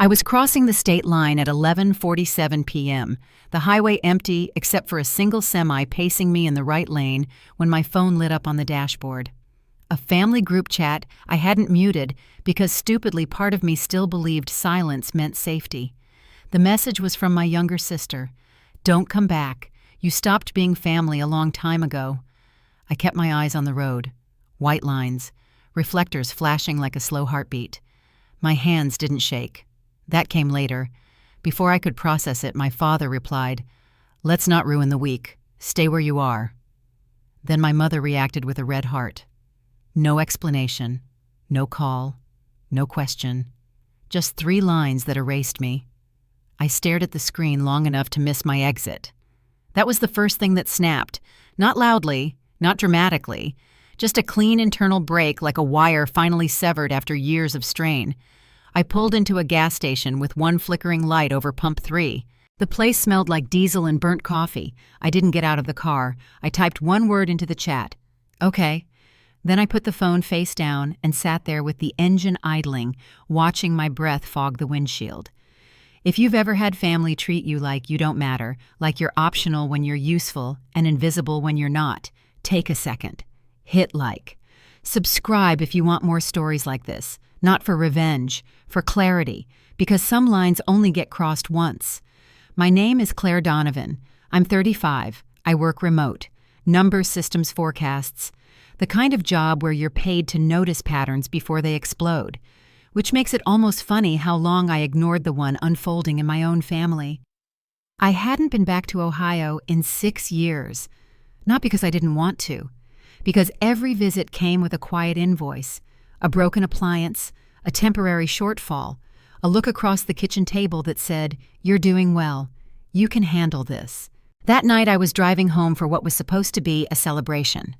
I was crossing the state line at 11:47 p.m., the highway empty except for a single semi pacing me in the right lane when my phone lit up on the dashboard. A family group chat I hadn't muted because stupidly part of me still believed silence meant safety. The message was from my younger sister. "Don't come back. You stopped being family a long time ago." I kept my eyes on the road. White lines, reflectors flashing like a slow heartbeat. My hands didn't shake. That came later. Before I could process it, my father replied, "Let's not ruin the week. Stay where you are." Then my mother reacted with a red heart. No explanation, no call, no question. Just 3 lines that erased me. I stared at the screen long enough to miss my exit. That was the first thing that snapped. Not loudly, not dramatically. Just a clean internal break like a wire finally severed after years of strain. I pulled into a gas station with one flickering light over pump 3. The place smelled like diesel and burnt coffee. I didn't get out of the car. I typed one word into the chat. "Okay." Then I put the phone face down and sat there with the engine idling, watching my breath fog the windshield. If you've ever had family treat you like you don't matter, like you're optional when you're useful and invisible when you're not, take a second. Hit like. Subscribe if you want more stories like this. Not for revenge, for clarity, because some lines only get crossed once. My name is Claire Donovan. I'm 35. I work remote. Number systems forecasts. The kind of job where you're paid to notice patterns before they explode, which makes it almost funny how long I ignored the one unfolding in my own family. I hadn't been back to Ohio in 6 years. Not because I didn't want to, because every visit came with a quiet invoice. A broken appliance, a temporary shortfall, a look across the kitchen table that said, "You're doing well. You can handle this." That night I was driving home for what was supposed to be a celebration.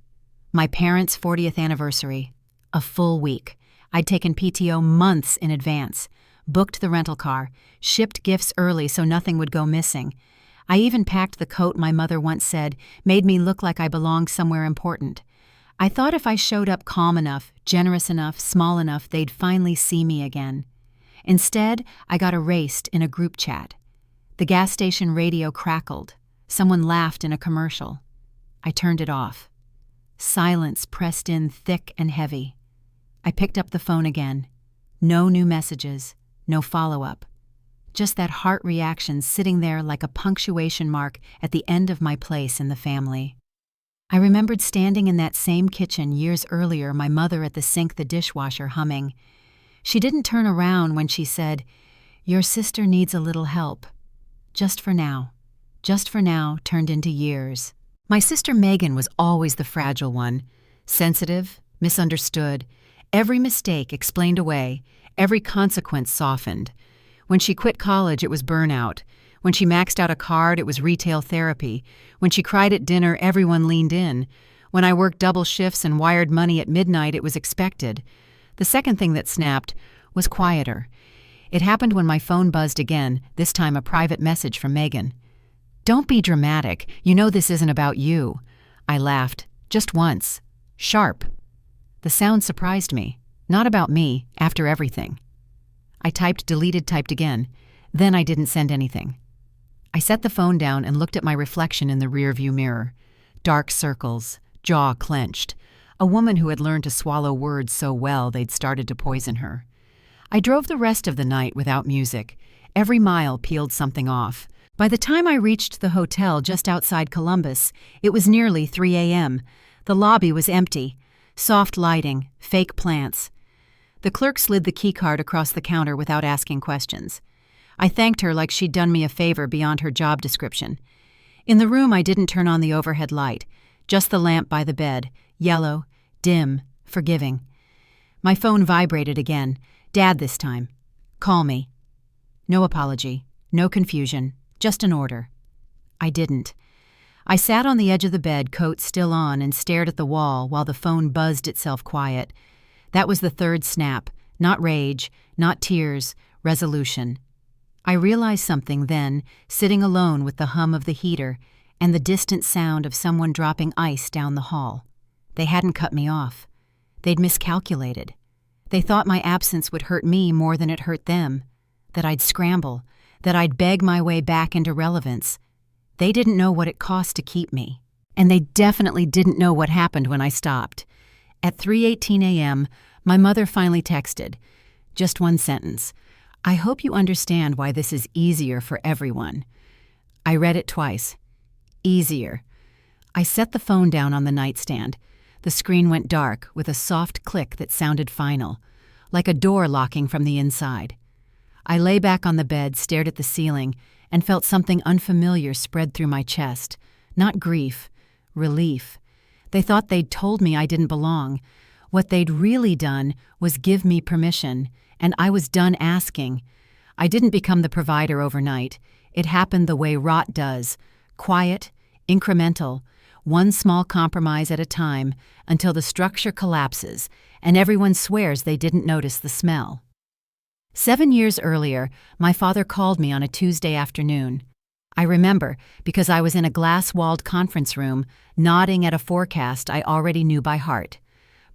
My parents' 40th anniversary. A full week. I'd taken PTO months in advance, booked the rental car, shipped gifts early so nothing would go missing. I even packed the coat my mother once said made me look like I belonged somewhere important. I thought if I showed up calm enough, generous enough, small enough, they'd finally see me again. Instead, I got erased in a group chat. The gas station radio crackled. Someone laughed in a commercial. I turned it off. Silence pressed in thick and heavy. I picked up the phone again. No new messages, no follow-up. Just that heart reaction sitting there like a punctuation mark at the end of my place in the family. I remembered standing in that same kitchen years earlier, my mother at the sink, the dishwasher humming. She didn't turn around when she said, "Your sister needs a little help." Just for now. Just for now turned into years. My sister Megan was always the fragile one. Sensitive, misunderstood, every mistake explained away, every consequence softened. When she quit college, it was burnout. When she maxed out a card, it was retail therapy. When she cried at dinner, everyone leaned in. When I worked double shifts and wired money at midnight, it was expected. The second thing that snapped was quieter. It happened when my phone buzzed again, this time a private message from Megan. "Don't be dramatic. You know this isn't about you." I laughed, just once. Sharp. The sound surprised me. Not about me, after everything. I typed deleted, typed again. Then I didn't send anything. I set the phone down and looked at my reflection in the rearview mirror. Dark circles, jaw clenched. A woman who had learned to swallow words so well they'd started to poison her. I drove the rest of the night without music. Every mile peeled something off. By the time I reached the hotel just outside Columbus, it was nearly 3 a.m. The lobby was empty. Soft lighting, fake plants. The clerk slid the keycard across the counter without asking questions. I thanked her like she'd done me a favor beyond her job description. In the room, I didn't turn on the overhead light, just the lamp by the bed, yellow, dim, forgiving. My phone vibrated again. Dad this time. "Call me." No apology, no confusion, just an order. I didn't. I sat on the edge of the bed, coat still on, and stared at the wall while the phone buzzed itself quiet. That was the third snap. Not rage, not tears, resolution. I realized something then, sitting alone with the hum of the heater and the distant sound of someone dropping ice down the hall. They hadn't cut me off. They'd miscalculated. They thought my absence would hurt me more than it hurt them. that I'd scramble, that I'd beg my way back into relevance. They didn't know what it cost to keep me. And they definitely didn't know what happened when I stopped. At 3:18 a.m., my mother finally texted. Just one sentence. "I hope you understand why this is easier for everyone." I read it twice. Easier. I set the phone down on the nightstand. The screen went dark with a soft click that sounded final, like a door locking from the inside. I lay back on the bed, stared at the ceiling, and felt something unfamiliar spread through my chest. Not grief, relief. They thought they'd told me I didn't belong. What they'd really done was give me permission, and I was done asking. I didn't become the provider overnight. It happened the way rot does. Quiet, incremental, one small compromise at a time until the structure collapses and everyone swears they didn't notice the smell. 7 years earlier, my father called me on a Tuesday afternoon. I remember because I was in a glass-walled conference room, nodding at a forecast I already knew by heart.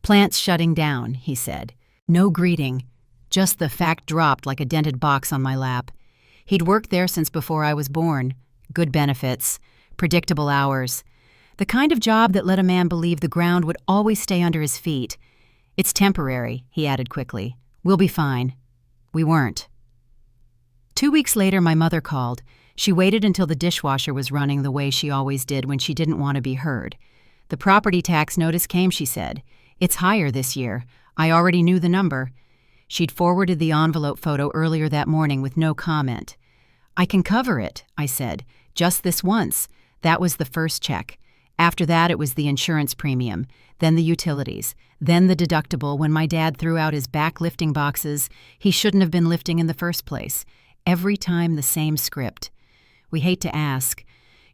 "Plants shutting down," he said. No greeting, just the fact dropped like a dented box on my lap. He'd worked there since before I was born. Good benefits, predictable hours. The kind of job that let a man believe the ground would always stay under his feet. "It's temporary," he added quickly. "We'll be fine." We weren't. 2 weeks later, my mother called. She waited until the dishwasher was running the way she always did when she didn't want to be heard. "The property tax notice came," she said. "It's higher this year. I already knew the number." She'd forwarded the envelope photo earlier that morning with no comment. "I can cover it," I said. "Just this once." That was the first check. After that, it was the insurance premium, then the utilities, then the deductible when my dad threw out his back lifting boxes he shouldn't have been lifting in the first place. Every time the same script. "We hate to ask.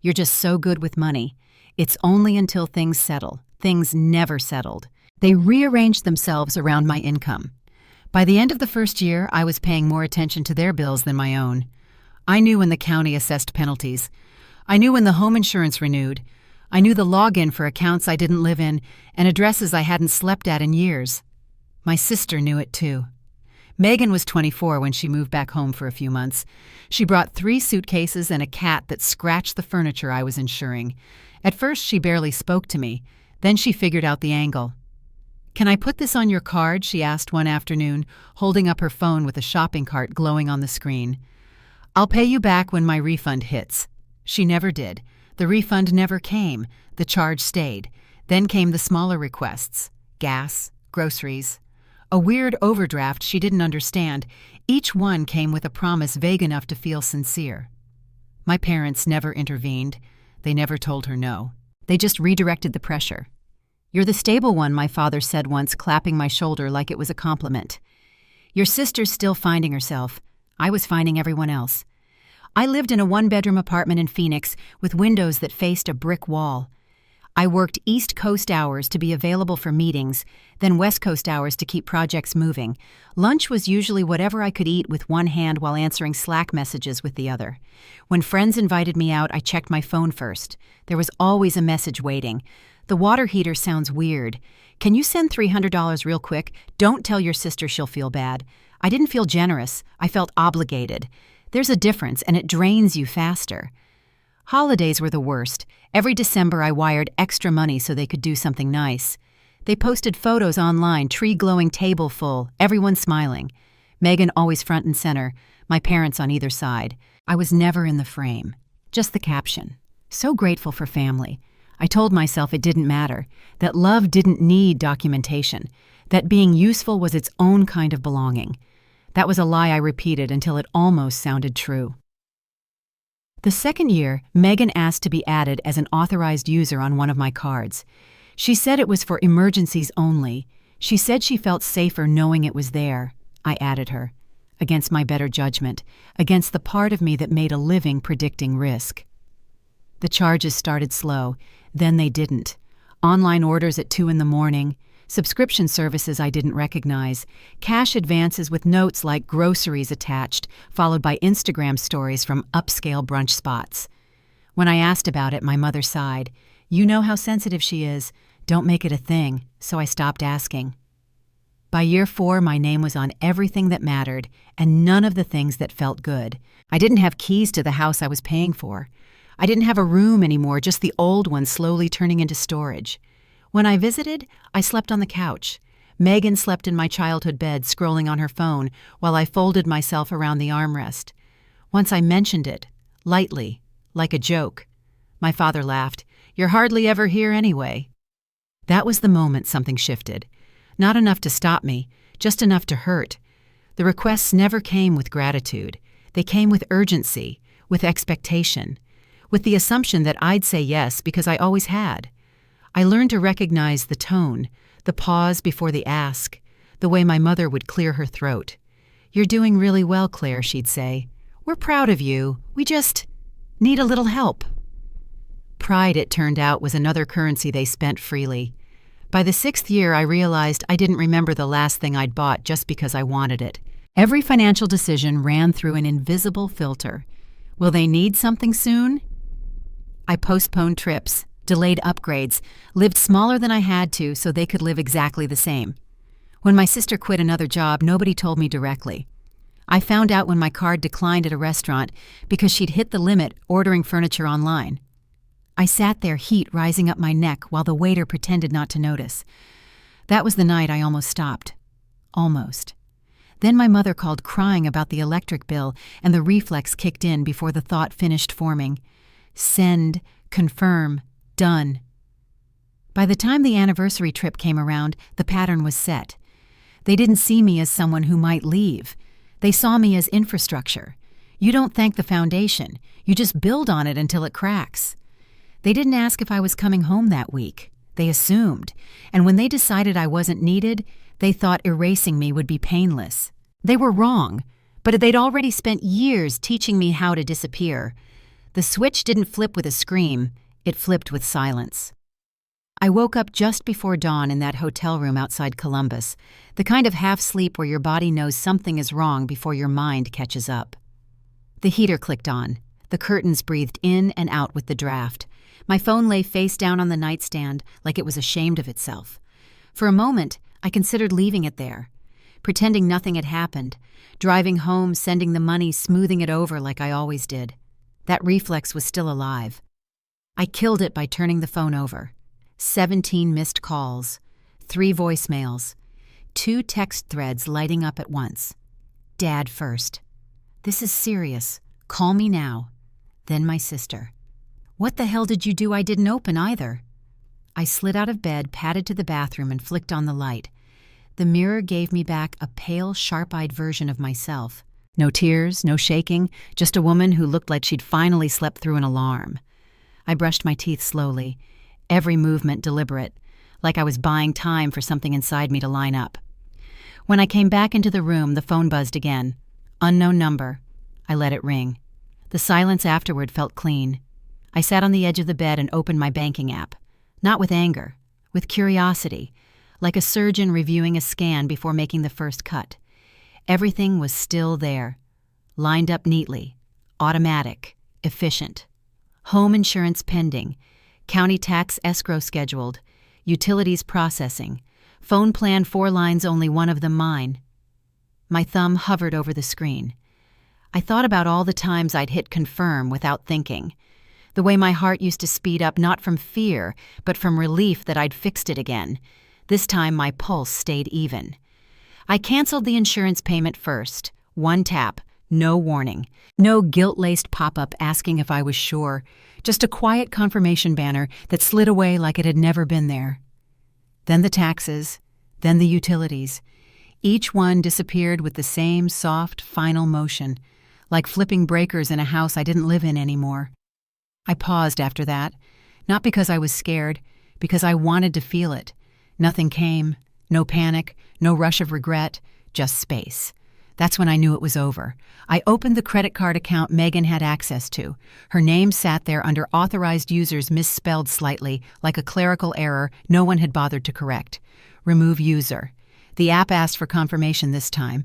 You're just so good with money. It's only until things settle." Things never settled. They rearranged themselves around my income. By the end of the first year, I was paying more attention to their bills than my own. I knew when the county assessed penalties. I knew when the home insurance renewed. I knew the login for accounts I didn't live in and addresses I hadn't slept at in years. My sister knew it too. Megan was 24 when she moved back home for a few months. She brought 3 suitcases and a cat that scratched the furniture I was insuring. At first, she barely spoke to me. Then she figured out the angle. "Can I put this on your card?" she asked one afternoon, holding up her phone with a shopping cart glowing on the screen. "I'll pay you back when my refund hits." She never did. The refund never came. The charge stayed. Then came the smaller requests. Gas, groceries. A weird overdraft she didn't understand. Each one came with a promise vague enough to feel sincere. My parents never intervened. They never told her no. They just redirected the pressure. "You're the stable one," my father said once, clapping my shoulder like it was a compliment. "Your sister's still finding herself. I was finding everyone else." I lived in a 1-bedroom apartment in Phoenix with windows that faced a brick wall. I worked East Coast hours to be available for meetings, then West Coast hours to keep projects moving. Lunch was usually whatever I could eat with one hand while answering Slack messages with the other. When friends invited me out, I checked my phone first. There was always a message waiting. "The water heater sounds weird. Can you send $300 real quick? Don't tell your sister, she'll feel bad." I didn't feel generous. I felt obligated. There's a difference, and it drains you faster. Holidays were the worst. Every December I wired extra money so they could do something nice. They posted photos online, tree-glowing table full, everyone smiling. Megan always front and center, my parents on either side. I was never in the frame. Just the caption. So grateful for family. I told myself it didn't matter, that love didn't need documentation, that being useful was its own kind of belonging. That was a lie I repeated until it almost sounded true. The second year, Megan asked to be added as an authorized user on one of my cards. She said it was for emergencies only. She said she felt safer knowing it was there. I added her, against my better judgment, against the part of me that made a living predicting risk. The charges started slow, then they didn't. Online orders at 2 a.m, subscription services I didn't recognize, cash advances with notes like groceries attached, followed by Instagram stories from upscale brunch spots. When I asked about it, my mother sighed. "You know how sensitive she is. Don't make it a thing," so I stopped asking. By year 4, my name was on everything that mattered and none of the things that felt good. I didn't have keys to the house I was paying for. I didn't have a room anymore, just the old one slowly turning into storage. When I visited, I slept on the couch. Megan slept in my childhood bed, scrolling on her phone, while I folded myself around the armrest. Once I mentioned it, lightly, like a joke. My father laughed. "You're hardly ever here anyway." That was the moment something shifted. Not enough to stop me, just enough to hurt. The requests never came with gratitude. They came with urgency, with expectation, with the assumption that I'd say yes because I always had. I learned to recognize the tone, the pause before the ask, the way my mother would clear her throat. "You're doing really well, Claire," she'd say. "We're proud of you. We just need a little help." Pride, it turned out, was another currency they spent freely. By the 6th year, I realized I didn't remember the last thing I'd bought just because I wanted it. Every financial decision ran through an invisible filter. Will they need something soon? I postponed trips, delayed upgrades, lived smaller than I had to so they could live exactly the same. When my sister quit another job, nobody told me directly. I found out when my card declined at a restaurant because she'd hit the limit ordering furniture online. I sat there, heat rising up my neck, while the waiter pretended not to notice. That was the night I almost stopped. Almost. Then my mother called crying about the electric bill, and the reflex kicked in before the thought finished forming. Send, confirm, done. By the time the anniversary trip came around, the pattern was set. They didn't see me as someone who might leave. They saw me as infrastructure. You don't thank the foundation. You just build on it until it cracks. They didn't ask if I was coming home that week. They assumed. And when they decided I wasn't needed, they thought erasing me would be painless. They were wrong, but they'd already spent years teaching me how to disappear. The switch didn't flip with a scream. It flipped with silence. I woke up just before dawn in that hotel room outside Columbus, the kind of half-sleep where your body knows something is wrong before your mind catches up. The heater clicked on. The curtains breathed in and out with the draft. My phone lay face down on the nightstand like it was ashamed of itself. For a moment, I considered leaving it there, pretending nothing had happened, driving home, sending the money, smoothing it over like I always did. That reflex was still alive. I killed it by turning the phone over. 17 missed calls, 3 voicemails, 2 text threads lighting up at once. Dad first. "This is serious. Call me now." Then my sister. "What the hell did you do I didn't open either?" I slid out of bed, padded to the bathroom, and flicked on the light. The mirror gave me back a pale, sharp-eyed version of myself. No tears, no shaking, just a woman who looked like she'd finally slept through an alarm. I brushed my teeth slowly, every movement deliberate, like I was buying time for something inside me to line up. When I came back into the room, the phone buzzed again. Unknown number. I let it ring. The silence afterward felt clean. I sat on the edge of the bed and opened my banking app. Not with anger, with curiosity, like a surgeon reviewing a scan before making the first cut. Everything was still there, lined up neatly, automatic, efficient. Home insurance pending, county tax escrow scheduled, utilities processing, phone plan 4 lines, only one of them mine. My thumb hovered over the screen. I thought about all the times I'd hit confirm without thinking. The way my heart used to speed up, not from fear, but from relief that I'd fixed it again. This time my pulse stayed even. I canceled the insurance payment first. 1 tap, no warning. No guilt-laced pop-up asking if I was sure. Just a quiet confirmation banner that slid away like it had never been there. Then the taxes, then the utilities. Each one disappeared with the same soft, final motion, like flipping breakers in a house I didn't live in anymore. I paused after that, not because I was scared, because I wanted to feel it. Nothing came, no panic, no rush of regret, just space. That's when I knew it was over. I opened the credit card account Megan had access to. Her name sat there under authorized users, misspelled slightly, like a clerical error no one had bothered to correct. Remove user. The app asked for confirmation this time.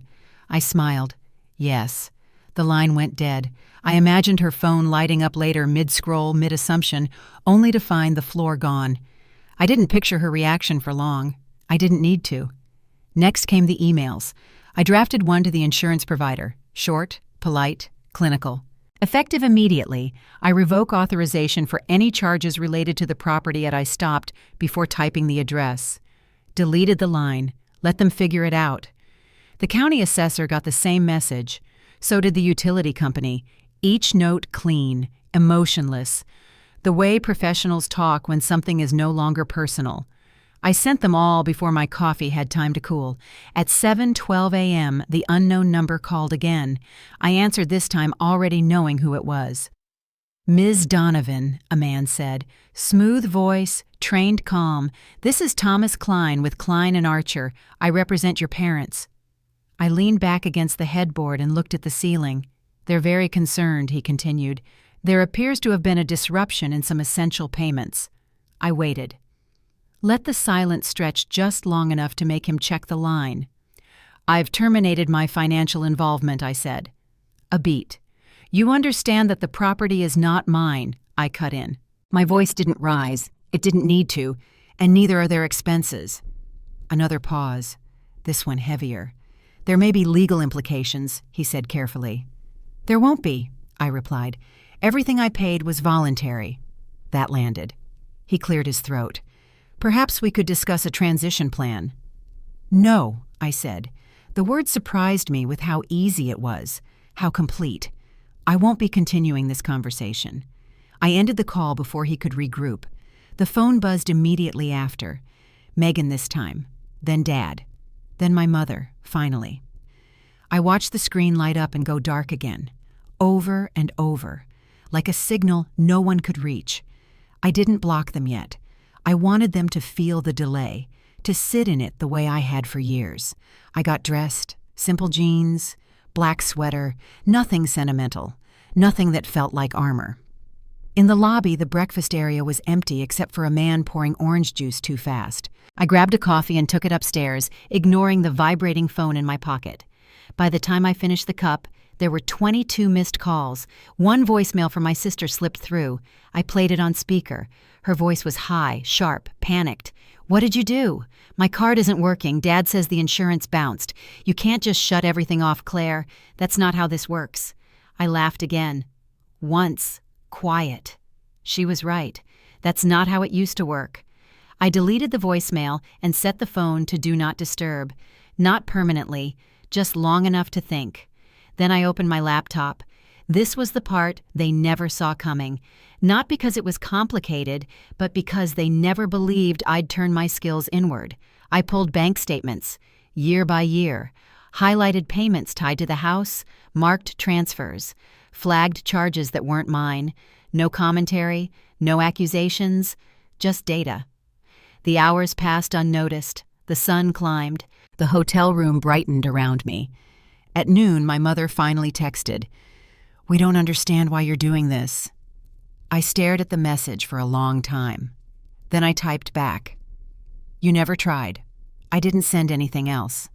I smiled. Yes. The line went dead. I imagined her phone lighting up later, mid-scroll, mid-assumption, only to find the floor gone. I didn't picture her reaction for long. I didn't need to. Next came the emails. I drafted one to the insurance provider. Short, polite, clinical. Effective immediately, I revoke authorization for any charges related to the property I stopped before typing the address. Deleted the line. Let them figure it out. The county assessor got the same message. So did the utility company. Each note clean, emotionless. The way professionals talk when something is no longer personal. I sent them all before my coffee had time to cool. At 7:12 a.m., the unknown number called again. I answered this time already knowing who it was. "Ms. Donovan," a man said. Smooth voice, trained calm. "This is Thomas Klein with Klein and Archer. I represent your parents." I leaned back against the headboard and looked at the ceiling. "They're very concerned," he continued. "There appears to have been a disruption in some essential payments." I waited. Let the silence stretch just long enough to make him check the line. "I've terminated my financial involvement," I said. A beat. "You understand that the property is not mine," I cut in. My voice didn't rise. It didn't need to, and neither are their expenses. Another pause. This one heavier. "There may be legal implications," he said carefully. "There won't be," I replied. "Everything I paid was voluntary." That landed. He cleared his throat. "Perhaps we could discuss a transition plan." "No," I said. The word surprised me with how easy it was, how complete. "I won't be continuing this conversation." I ended the call before he could regroup. The phone buzzed immediately after. Megan this time, then Dad, then my mother, finally. I watched the screen light up and go dark again, over and over, like a signal no one could reach. I didn't block them yet. I wanted them to feel the delay, to sit in it the way I had for years. I got dressed, simple jeans, black sweater, nothing sentimental, nothing that felt like armor. In the lobby, the breakfast area was empty except for a man pouring orange juice too fast. I grabbed a coffee and took it upstairs, ignoring the vibrating phone in my pocket. By the time I finished the cup, there were 22 missed calls. One voicemail from my sister slipped through. I played it on speaker. Her voice was high, sharp, panicked. "What did you do? My card isn't working. Dad says the insurance bounced. You can't just shut everything off, Claire. That's not how this works." I laughed again. Once. Quiet. She was right. That's not how it used to work. I deleted the voicemail and set the phone to Do Not Disturb. Not permanently, just long enough to think. Then I opened my laptop. This was the part they never saw coming. Not because it was complicated, but because they never believed I'd turn my skills inward. I pulled bank statements, year by year, highlighted payments tied to the house, marked transfers, flagged charges that weren't mine, no commentary, no accusations, just data. The hours passed unnoticed. The sun climbed. The hotel room brightened around me. At noon, my mother finally texted, "We don't understand why you're doing this." I stared at the message for a long time. Then I typed back, "You never tried. I didn't send anything else."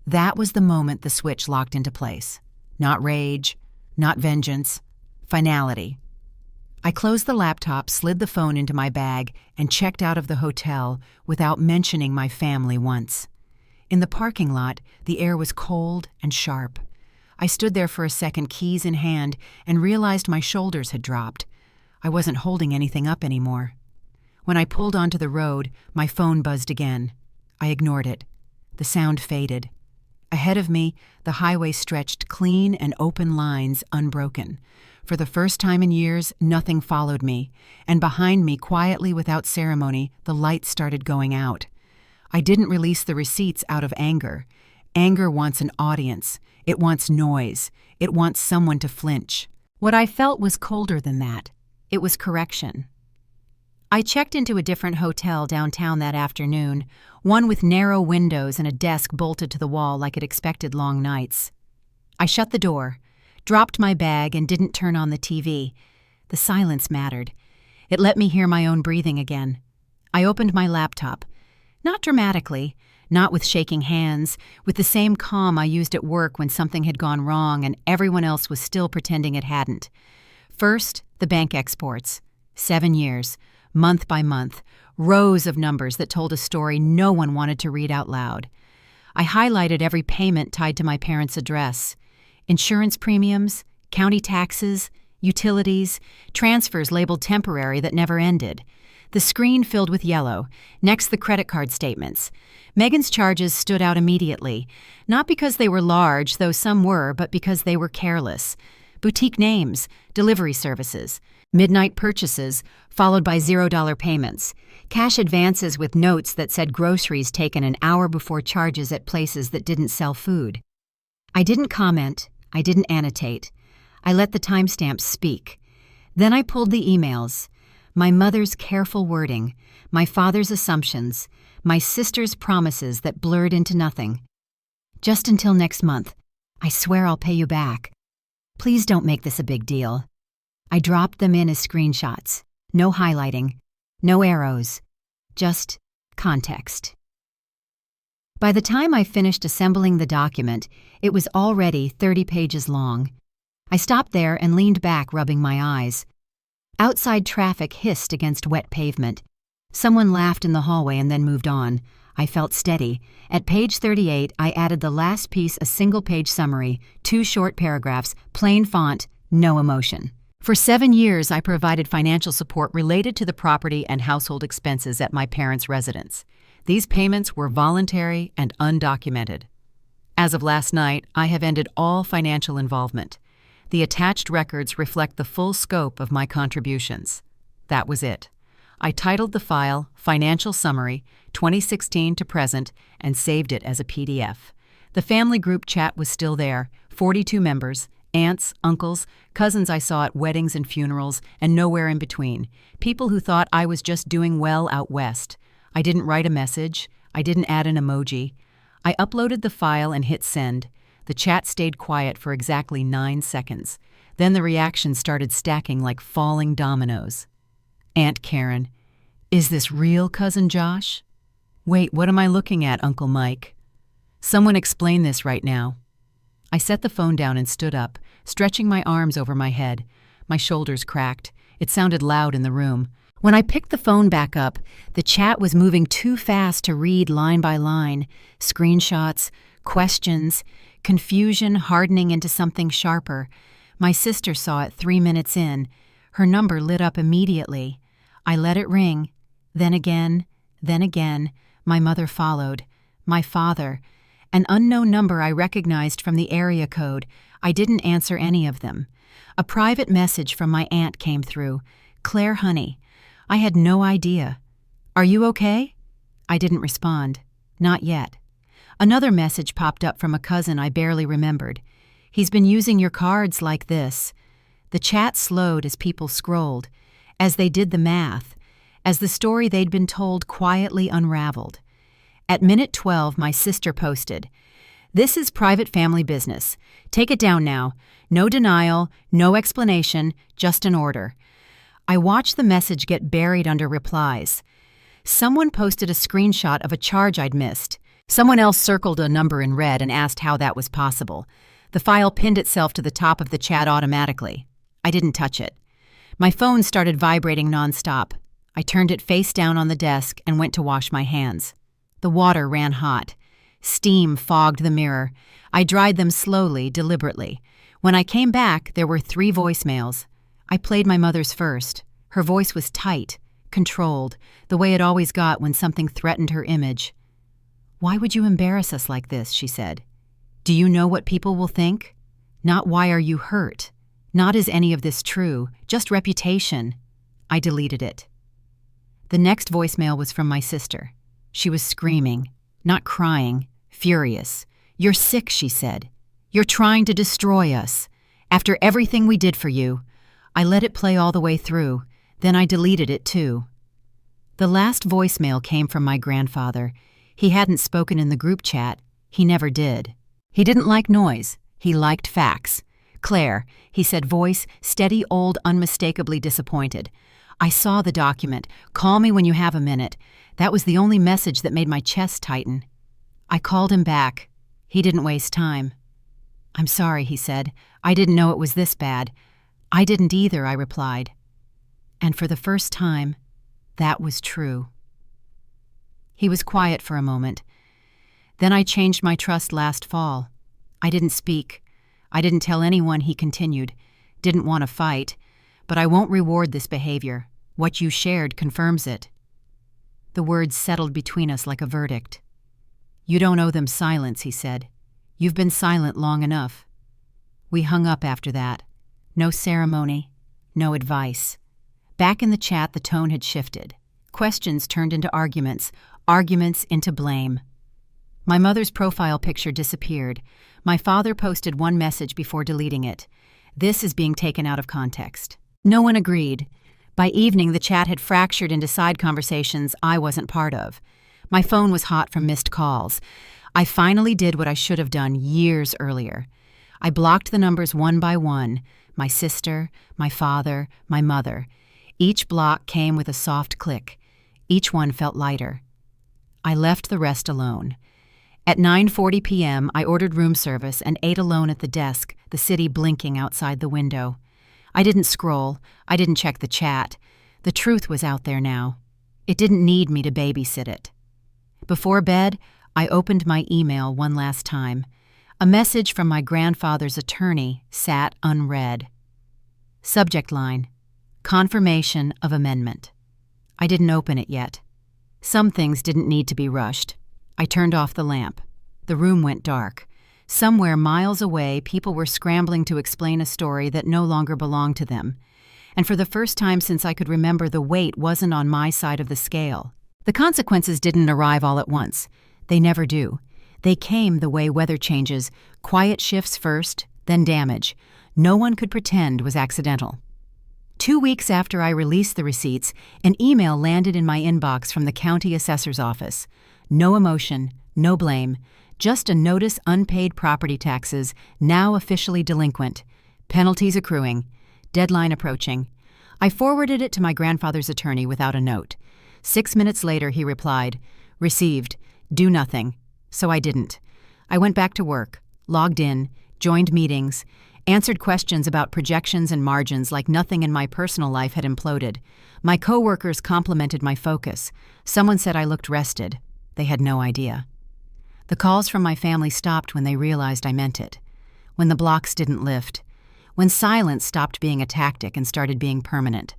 That was the moment the switch locked into place. Not rage, not vengeance, finality. I closed the laptop, slid the phone into my bag, and checked out of the hotel without mentioning my family once. In the parking lot, the air was cold and sharp. I stood there for a second, keys in hand, and realized my shoulders had dropped. I wasn't holding anything up anymore. When I pulled onto the road, my phone buzzed again. I ignored it. The sound faded. Ahead of me, the highway stretched clean and open lines, unbroken. For the first time in years, nothing followed me, and behind me, quietly without ceremony, the lights started going out. I didn't release the receipts out of anger. Anger wants an audience. It wants noise. It wants someone to flinch. What I felt was colder than that. It was correction. I checked into a different hotel downtown that afternoon, one with narrow windows and a desk bolted to the wall like it expected long nights. I shut the door, dropped my bag, and didn't turn on the TV. The silence mattered. It let me hear my own breathing again. I opened my laptop. Not dramatically, not with shaking hands, with the same calm I used at work when something had gone wrong and everyone else was still pretending it hadn't. First, the bank exports. 7 years, month by month, rows of numbers that told a story no one wanted to read out loud. I highlighted every payment tied to my parents' address. Insurance premiums, county taxes, utilities, transfers labeled temporary that never ended. The screen filled with yellow. Next, the credit card statements. Megan's charges stood out immediately, not because they were large, though some were, but because they were careless. Boutique names, delivery services, midnight purchases, followed by $0 payments, cash advances with notes that said groceries taken an hour before charges at places that didn't sell food. I didn't comment, I didn't annotate. I let the timestamps speak. Then I pulled the emails. My mother's careful wording, my father's assumptions, my sister's promises that blurred into nothing. Just until next month. I swear I'll pay you back. Please don't make this a big deal. I dropped them in as screenshots. No highlighting, no arrows, just context. By the time I finished assembling the document, it was already 30 pages long. I stopped there and leaned back, rubbing my eyes. Outside traffic hissed against wet pavement. Someone laughed in the hallway and then moved on. I felt steady. At page 38, I added the last piece, a single-page summary, 2 short paragraphs, plain font, no emotion. For 7 years, I provided financial support related to the property and household expenses at my parents' residence. These payments were voluntary and undocumented. As of last night, I have ended all financial involvement. The attached records reflect the full scope of my contributions. That was it. I titled the file Financial Summary, 2016 to present, and saved it as a PDF. The family group chat was still there, 42 members, aunts, uncles, cousins I saw at weddings and funerals, and nowhere in between. People who thought I was just doing well out west. I didn't write a message. I didn't add an emoji. I uploaded the file and hit send. The chat stayed quiet for exactly 9 seconds. Then the reactions started stacking like falling dominoes. Aunt Karen, is this real, Cousin Josh? Wait, what am I looking at, Uncle Mike? Someone explain this right now. I set the phone down and stood up, stretching my arms over my head. My shoulders cracked. It sounded loud in the room. When I picked the phone back up, the chat was moving too fast to read line by line. Screenshots, questions, confusion hardening into something sharper. My sister saw it 3 minutes in. Her number lit up immediately. I let it ring. Then again, then again. My mother followed. My father. An unknown number I recognized from the area code. I didn't answer any of them. A private message from my aunt came through. Claire, honey. I had no idea. Are you okay? I didn't respond. Not yet. Another message popped up from a cousin I barely remembered. He's been using your cards like this. The chat slowed as people scrolled, as they did the math, as the story they'd been told quietly unraveled. At minute 12, my sister posted, "This is private family business. Take it down now. No denial, no explanation, just an order." I watched the message get buried under replies. Someone posted a screenshot of a charge I'd missed. Someone else circled a number in red and asked how that was possible. The file pinned itself to the top of the chat automatically. I didn't touch it. My phone started vibrating nonstop. I turned it face down on the desk and went to wash my hands. The water ran hot. Steam fogged the mirror. I dried them slowly, deliberately. When I came back, there were 3 voicemails. I played my mother's first. Her voice was tight, controlled, the way it always got when something threatened her image. "Why would you embarrass us like this?" she said. "Do you know what people will think? Not why are you hurt? Not is any of this true, just reputation." I deleted it. The next voicemail was from my sister. She was screaming, not crying, furious. "You're sick," she said. "You're trying to destroy us. After everything we did for you." I let it play all the way through. Then I deleted it too. The last voicemail came from my grandfather. He hadn't spoken in the group chat. He never did. He didn't like noise. He liked facts. "Claire," he said, voice steady, old, unmistakably disappointed. "I saw the document. Call me when you have a minute." That was the only message that made my chest tighten. I called him back. He didn't waste time. "I'm sorry," he said. "I didn't know it was this bad." "I didn't either," I replied. And for the first time, that was true. He was quiet for a moment. Then I changed my trust last fall. I didn't speak. I didn't tell anyone, he continued. Didn't want to fight. But I won't reward this behavior. What you shared confirms it. The words settled between us like a verdict. You don't owe them silence, he said. You've been silent long enough. We hung up after that. No ceremony, no advice. Back in the chat, the tone had shifted. Questions turned into arguments, arguments into blame. My mother's profile picture disappeared. My father posted one message before deleting it. This is being taken out of context. No one agreed. By evening, the chat had fractured into side conversations I wasn't part of. My phone was hot from missed calls. I finally did what I should have done years earlier. I blocked the numbers one by one, my sister, my father, my mother. Each block came with a soft click. Each one felt lighter. I left the rest alone. At 9:40 p.m., I ordered room service and ate alone at the desk, the city blinking outside the window. I didn't scroll. I didn't check the chat. The truth was out there now. It didn't need me to babysit it. Before bed, I opened my email one last time. A message from my grandfather's attorney sat unread. Subject line: Confirmation of amendment. I didn't open it yet. Some things didn't need to be rushed. I turned off the lamp. The room went dark. Somewhere miles away, people were scrambling to explain a story that no longer belonged to them. And for the first time since I could remember, the weight wasn't on my side of the scale. The consequences didn't arrive all at once. They never do. They came the way weather changes, quiet shifts first, then damage. No one could pretend was accidental. 2 weeks after I released the receipts, an email landed in my inbox from the county assessor's office. No emotion, no blame, just a notice: unpaid property taxes, now officially delinquent. Penalties accruing. Deadline approaching. I forwarded it to my grandfather's attorney without a note. 6 minutes later, he replied, "Received. Do nothing." So I didn't. I went back to work, logged in, joined meetings, answered questions about projections and margins like nothing in my personal life had imploded. My coworkers complimented my focus. Someone said I looked rested. They had no idea. The calls from my family stopped when they realized I meant it. When the blocks didn't lift. When silence stopped being a tactic and started being permanent.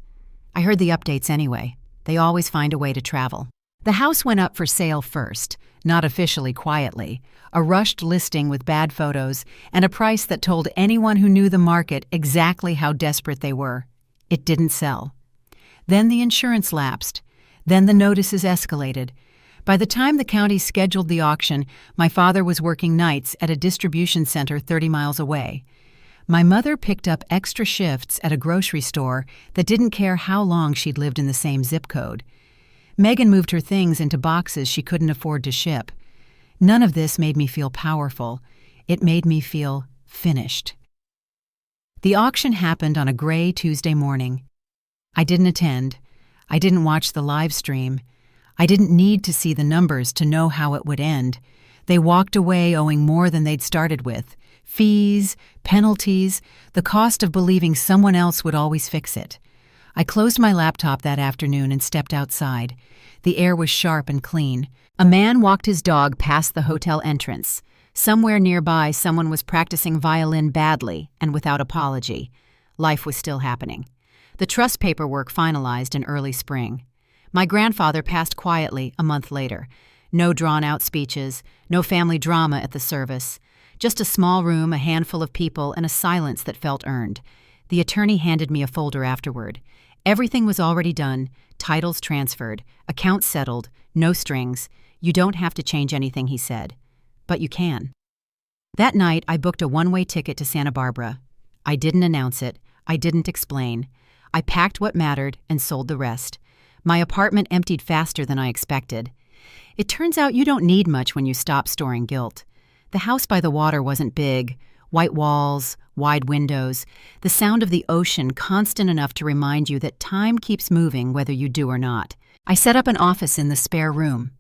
I heard the updates anyway. They always find a way to travel. The house went up for sale first, not officially, quietly. A rushed listing with bad photos and a price that told anyone who knew the market exactly how desperate they were. It didn't sell. Then the insurance lapsed. Then the notices escalated. By the time the county scheduled the auction, my father was working nights at a distribution center 30 miles away. My mother picked up extra shifts at a grocery store that didn't care how long she'd lived in the same zip code. Megan moved her things into boxes she couldn't afford to ship. None of this made me feel powerful. It made me feel finished. The auction happened on a gray Tuesday morning. I didn't attend. I didn't watch the live stream. I didn't need to see the numbers to know how it would end. They walked away owing more than they'd started with. Fees, penalties, the cost of believing someone else would always fix it. I closed my laptop that afternoon and stepped outside. The air was sharp and clean. A man walked his dog past the hotel entrance. Somewhere nearby, someone was practicing violin badly and without apology. Life was still happening. The trust paperwork finalized in early spring. My grandfather passed quietly a month later. No drawn-out speeches, no family drama at the service. Just a small room, a handful of people, and a silence that felt earned. The attorney handed me a folder afterward. Everything was already done, titles transferred, accounts settled, no strings. You don't have to change anything, he said. But you can. That night, I booked a one-way ticket to Santa Barbara. I didn't announce it. I didn't explain. I packed what mattered and sold the rest. My apartment emptied faster than I expected. It turns out you don't need much when you stop storing guilt. The house by the water wasn't big. White walls, wide windows, the sound of the ocean constant enough to remind you that time keeps moving whether you do or not. I set up an office in the spare room.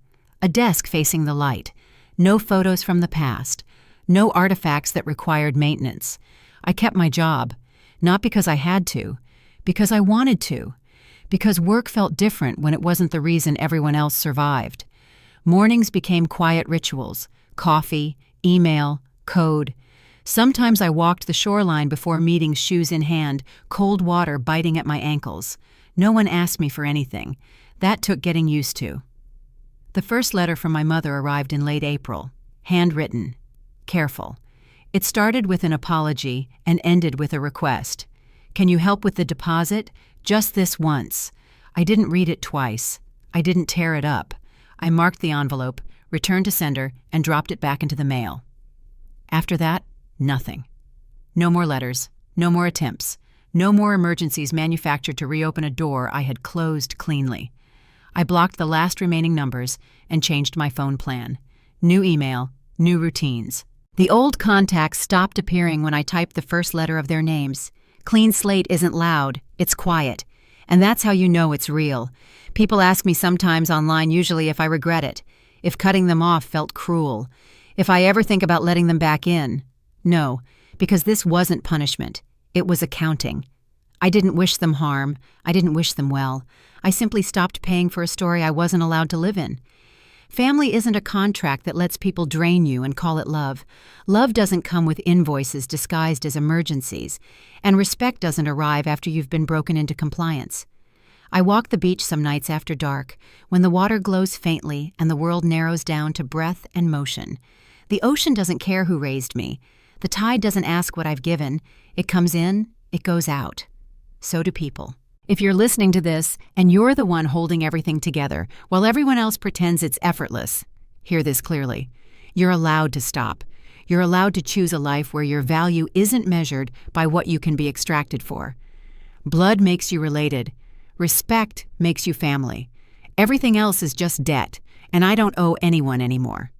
A desk facing the light. No photos from the past. No artifacts that required maintenance. I kept my job. Not because I had to. Because I wanted to. Because work felt different when it wasn't the reason everyone else survived. Mornings became quiet rituals. coffee, email, code. Sometimes I walked the shoreline before meetings, shoes in hand, cold water biting at my ankles. No one asked me for anything. That took getting used to. The first letter from my mother arrived in late April. Handwritten. Careful. It started with an apology and ended with a request. Can you help with the deposit? Just this once. I didn't read it twice. I didn't tear it up. I marked the envelope, returned to sender, and dropped it back into the mail. After that, nothing. No more letters. No more attempts. No more emergencies manufactured to reopen a door I had closed cleanly. I blocked the last remaining numbers and changed my phone plan. New email, new routines. The old contacts stopped appearing when I typed the first letter of their names. Clean slate isn't loud, it's quiet. And that's how you know it's real. People ask me sometimes online, usually if I regret it, if cutting them off felt cruel, if I ever think about letting them back in. No, because this wasn't punishment. It was accounting. I didn't wish them harm. I didn't wish them well. I simply stopped paying for a story I wasn't allowed to live in. Family isn't a contract that lets people drain you and call it love. Love doesn't come with invoices disguised as emergencies, and respect doesn't arrive after you've been broken into compliance. I walk the beach some nights after dark, when the water glows faintly and the world narrows down to breath and motion. The ocean doesn't care who raised me. The tide doesn't ask what I've given. It comes in, it goes out. So do people. If you're listening to this and you're the one holding everything together while everyone else pretends it's effortless, hear this clearly. You're allowed to stop. You're allowed to choose a life where your value isn't measured by what you can be extracted for. Blood makes you related. Respect makes you family. Everything else is just debt, and I don't owe anyone anymore.